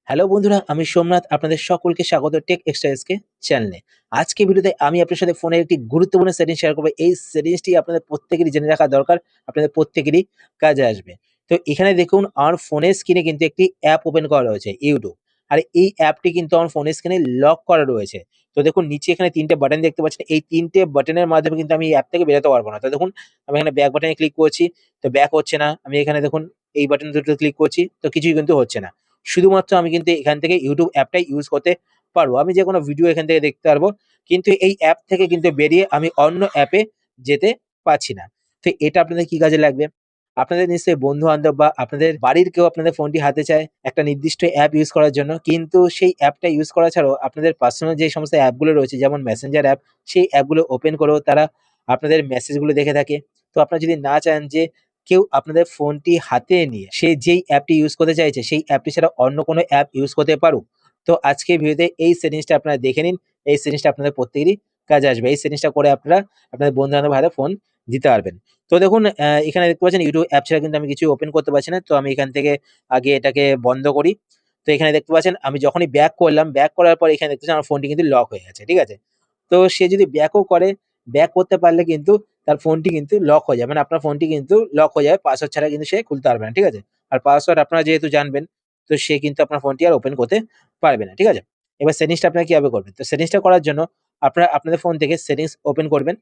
Hello বন্ধুরা, আমি সোমনাথ। আপনাদের সকলকে স্বাগত টেক এক্সট্রাসকে চ্যানেলে। আজকে ভিডিওতে আমি আপনার সাথে ফোনের একটি গুরুত্বপূর্ণ সেটিংস শেয়ার করব। এই সেটিংসটি আপনাদের প্রত্যেকেরই জেনে রাখা দরকার, আপনাদের প্রত্যেকেরই কাজে আসবে। তো এখানে দেখুন আমার ফোনের স্ক্রিনে কিন্তু একটি অ্যাপ ওপেন করা রয়েছে ইউটিউব। আর এই অ্যাপটি কিন্তু আমার ফোনের স্ক্রিনে লক করা রয়েছে। তো দেখুন নিচে এখানে ৩ টে বাটন দেখতে পাচ্ছেন। এই ৩ টে বাটনের মাধ্যমে কিন্তু আমি এই অ্যাপ থেকে বেরোতে পারব না। তো দেখুন আমি এখানে ব্যাক বাটনে ক্লিক করছি, তো ব্যাক হচ্ছে না। আমি এখানে দেখুন এই বাটন দুটো ক্লিক করছি, তো কিছুই কিন্তু হচ্ছে না। শুধুমাত্র আমি কিন্তু এখান থেকে YouTube অ্যাপটাই ইউজ করতে পারবো। আমি যেকোনো ভিডিও এখান থেকে দেখতে পারবো। কিন্তু এই অ্যাপ থেকে কিন্তু বেরিয়ে আমি অন্য অ্যাপে যেতে পারছি না। তো এটা আপনাদের কি কাজে লাগবে? আপনাদের নিশ্চয়ই বন্ধু-বান্ধব বা আপনাদের বাড়ির কেউ আপনাদের ফোনটি হাতে চায় একটা নির্দিষ্ট অ্যাপ ইউজ করার জন্য। কিন্তু সেই অ্যাপটা ইউজ করা ছাড়াও আপনাদের পার্সোনাল যে সমস্ত অ্যাপগুলো রয়েছে যেমন মেসেঞ্জার অ্যাপ, সেই অ্যাপগুলো ওপেন করেও তারা আপনাদের মেসেজগুলো দেখে থাকে। তো আপনারা যদি না চান যে কেউ আপনাদের ফোনটি হাতে নিয়ে সে যেই অ্যাপটি ইউজ করতে চাইছে সেই অ্যাপটি ছাড়া অন্য কোনো অ্যাপ ইউজ করতে পারুক। তো আজকের ভিডিওতে এই সেটিংসটা আপনারা দেখে নিন। এই সেটিংসটা আপনাদের প্রত্যেকেরই কাজে আসবে। এই সেটিংসটা করে আপনারা আপনাদের বন্ধু-বান্ধবের হাতে ফোন দিতে পারবেন। তো দেখুন এখানে দেখতে পাচ্ছেন YouTube অ্যাপ ছাড়া কিন্তু আমি কিছুই ওপেন করতে পারছি না। তো আমি এখান থেকে আগে এটাকে বন্ধ করি। তো এখানে দেখতে পাচ্ছেন আমি যখনই ব্যাক করলাম, ব্যাক করার পর এখানে দেখতে পাচ্ছেন আমার ফোনটি কিন্তু লক হয়ে গেছে। ঠিক আছে? তো সে যদি ব্যাকও করে, ব্যাক করতে পারলে কিন্তু তার ফোনটি কিন্তু লক হয়ে যাবে। মানে আপনার ফোনটি কিন্তু লক হয়ে যাবে। পাসওয়ার্ড ছাড়া কিন্তু সে খুলতে পারবে না। ঠিক আছে? আর পাসওয়ার্ড আপনারা যেহেতু জানবেন, তো সে কিন্তু আপনার ফোনটি আর ওপেন করতে পারবে না। ঠিক আছে? এবার সেটিংসটা আপনারা কিভাবে করবেন? তো সেটিংসটা করার জন্য আপনারা আপনাদের ফোন থেকে সেটিংস ওপেন করবেন।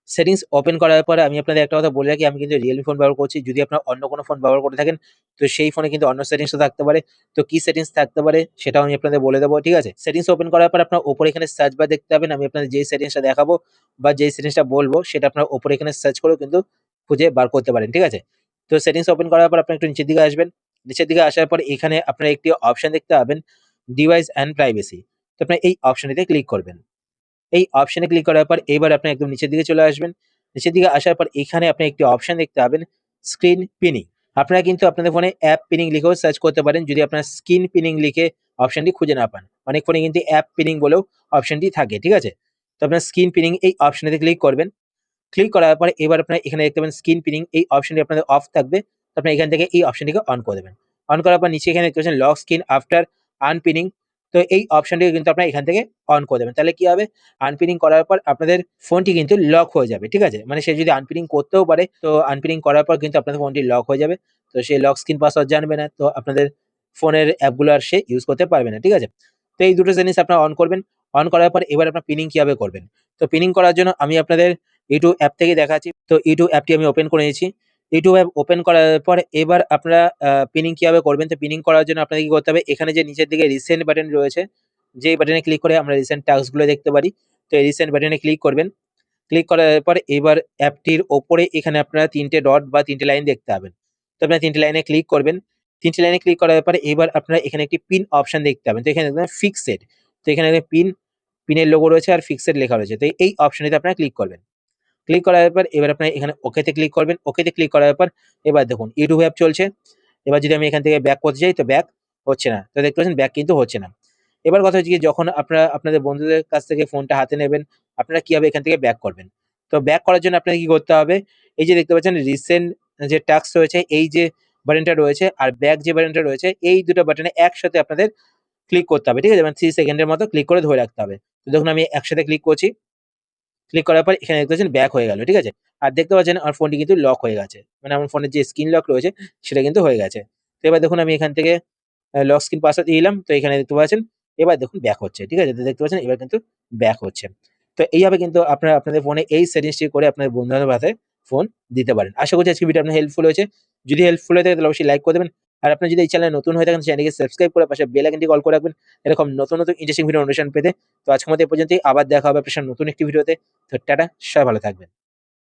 সেটিংস ওপেন করার পরে আমি আপনাদের একটা কথা বলে রাখি, আমি কিন্তু Realme ফোন ব্যবহার করছি। যদি আপনারা অন্য কোনো ফোন ব্যবহার করে থাকেন, তো সেই ফোনে কিন্তু অন্য সেটিংসও থাকতে পারে। তো কি সেটিংস থাকতে পারে সেটাও আমি আপনাদের বলে দেবো। ঠিক আছে? সেটিংস ওপেন করার পর আপনার উপরে এখানে সার্চ বার দেখতে পাবেন। আমি আপনাদের যেই সেটিংসটা দেখাবো বা যেই সেটিংসটা বলবো সেটা আপনারা উপরে এখানে সার্চ করেও কিন্তু খুঁজে বার করতে পারেন। ঠিক আছে? তো সেটিংস ওপেন করার পর আপনারা একটু নিচের দিকে আসবেন। নিচের দিকে আসার পর এখানে আপনারা একটি অপশন দেখতে পাবেন ডিভাইস অ্যান্ড প্রাইভেসি। তো আপনারা এই অপশনটিতে ক্লিক করবেন। এই অপশনে ক্লিক করার পর এবার আপনি একদম নিচের দিকে চলে আসবেন। নিচের দিকে আসার পর এখানে আপনি একটি অপশন দেখতে পাবেন স্ক্রিন পিনিং। আপনারা কিন্তু আপনাদের ফোনে অ্যাপ পিনিং লিখেও সার্চ করতে পারেন যদি আপনার স্ক্রিন পিনিং লিখে অপশনটি খুঁজে না পান। অনেক ফোনে কিন্তু অ্যাপ পিনিং বলেও অপশনটি থাকে। ঠিক আছে? তো আপনার স্ক্রিন পিনিং এই অপশনেতে ক্লিক করবেন। ক্লিক করার পরে এবার আপনারা এখানে দেখতে পাবেন স্ক্রিন পিনিং এই অপশনটি আপনাদের অফ থাকবে। তো আপনারা এখান থেকে এই অপশনটিকে অন করে দেবেন। অন করার পর নিচে এখানে দেখতে পাচ্ছেন লক স্ক্রিন আফটার আনপিনিং। তো এই অপশনটিকে কিন্তু আপনারা এখান থেকে অন করে দেবেন। তাহলে কি হবে? আনপিনিং করার পর আপনাদের ফোনটি কিন্তু লক হয়ে যাবে। ঠিক আছে? মানে সে যদি আনপিনিং করতেও পারে, তো আনপিনিং করার পর কিন্তু আপনাদের ফোনটি লক হয়ে যাবে। তো সে লক স্ক্রিন পাসওয়ার্ড জানবে না। তো আপনাদের ফোনের অ্যাপগুলো আর সে ইউজ করতে পারবে না। ঠিক আছে? তো এই দুটো জিনিস আপনারা অন করবেন। অন করার পর এবার আপনারা পিনিং কিভাবে করবেন? তো পিনিং করার জন্য আমি আপনাদের YouTube অ্যাপ থেকে দেখাচ্ছি। তো YouTube অ্যাপটি আমি ওপেন করে নিয়েছি। YouTube অ্যাপ ওপেন করার পর এবার আপনারা পিনিং কিভাবে করবেন? তো পিনিং করার জন্য আপনাদের কি করতে হবে? এখানে যে নিচের দিকে রিসেন্ট বাটন রয়েছে, যেই বাটনে ক্লিক করে আমরা রিসেন্ট টাস্ক গুলো দেখতে পারি। তো এই রিসেন্ট বাটনে ক্লিক করবেন। ক্লিক করার পর এবার অ্যাপটির ওপরে এখানে আপনারা ৩ টে ডট বা ৩ টে লাইন দেখতে পাবেন। তো আপনারা ৩ টে লাইনে ক্লিক করবেন। ৩ টে লাইনে ক্লিক করার পরে এবার আপনারা এখানে একটি পিন অপশন দেখতে পাবেন। তো এখানে দেখবেন ফিক্সড। তো এখানে পিনের লোগো রয়েছে আর ফিক্সড লেখা রয়েছে। তো এই অপশনটিতে আপনারা ক্লিক করবেন। ক্লিক করার পর এবার আপনারা এখানে ওকেতে ক্লিক করবেন। ওকেতে ক্লিক করার পর এবার দেখুন YouTube অ্যাপ চলছে। এবার যদি আমি এখান থেকে ব্যাক করতে যাই তো ব্যাক হচ্ছে না। তো দেখতে পাচ্ছেন ব্যাক কিন্তু হচ্ছে না। এবার কথা হচ্ছে গিয়ে যখন আপনারা আপনাদের বন্ধুদের কাছ থেকে ফোনটা হাতে নেবেন, আপনারা কিভাবে এখান থেকে ব্যাক করবেন? তো ব্যাক করার জন্য আপনাদের কি করতে হবে? এই যে দেখতে পাচ্ছেন রিসেন্ট যে টাস্ক রয়েছে এই যে বাটনটা রয়েছে আর ব্যাক যে বাটনটা রয়েছে এই দুটো বাটনে একসাথে আপনাদের ক্লিক করতে হবে। ঠিক আছে? মানে ৩ সেকেন্ডের মতো ক্লিক করে ধরে রাখতে হবে। তো দেখুন আমি একসাথে ক্লিক করছি। ক্লিক করার পর এখানে দেখতে পাচ্ছেন ব্যাক হয়ে গেল। ঠিক আছে? আর দেখতে পাচ্ছেন আমার ফোনটি কিন্তু লক হয়ে গেছে। মানে আমার ফোনের যে স্ক্রিন লক রয়েছে সেটা কিন্তু হয়ে গেছে। তো এবার দেখুন আমি এখান থেকে লক স্ক্রিন পাসওয়ার্ড দিয়ে দিলাম। তো এখানে দেখতে পাচ্ছেন এবার দেখুন ব্যাক হচ্ছে। ঠিক আছে? তো দেখতে পাচ্ছেন এবার কিন্তু ব্যাক হচ্ছে। তো এইভাবে কিন্তু আপনারা আপনাদের ফোনে এই সেটিংসটি করে আপনাদের বন্ধু-বান্ধবের হাতে ফোন দিতে পারেন। আশা করছি আজকের ভিডিও আপনার হেল্পফুল হয়েছে। যদি হেল্পফুল হয়ে থাকে তাহলে অবশ্যই লাইক করে দেবেন। আর আপনি যদি এই চ্যানেলে নতুন হয়ে থাকেন চ্যানেলটিকে সাবস্ক্রাইব করে পাশে বেল আইকনটি অল করে রাখবেন। এরকম নতুন ইন্টারেস্টিং ভিডিও নোটিফিকেশন পেতে। তো আজকের মতো এই পর্যন্তই। আবার দেখা হবে আপনার সাথে নতুন একটি ভিডিওতে। তো টাটা, সবাই ভালো থাকবেন।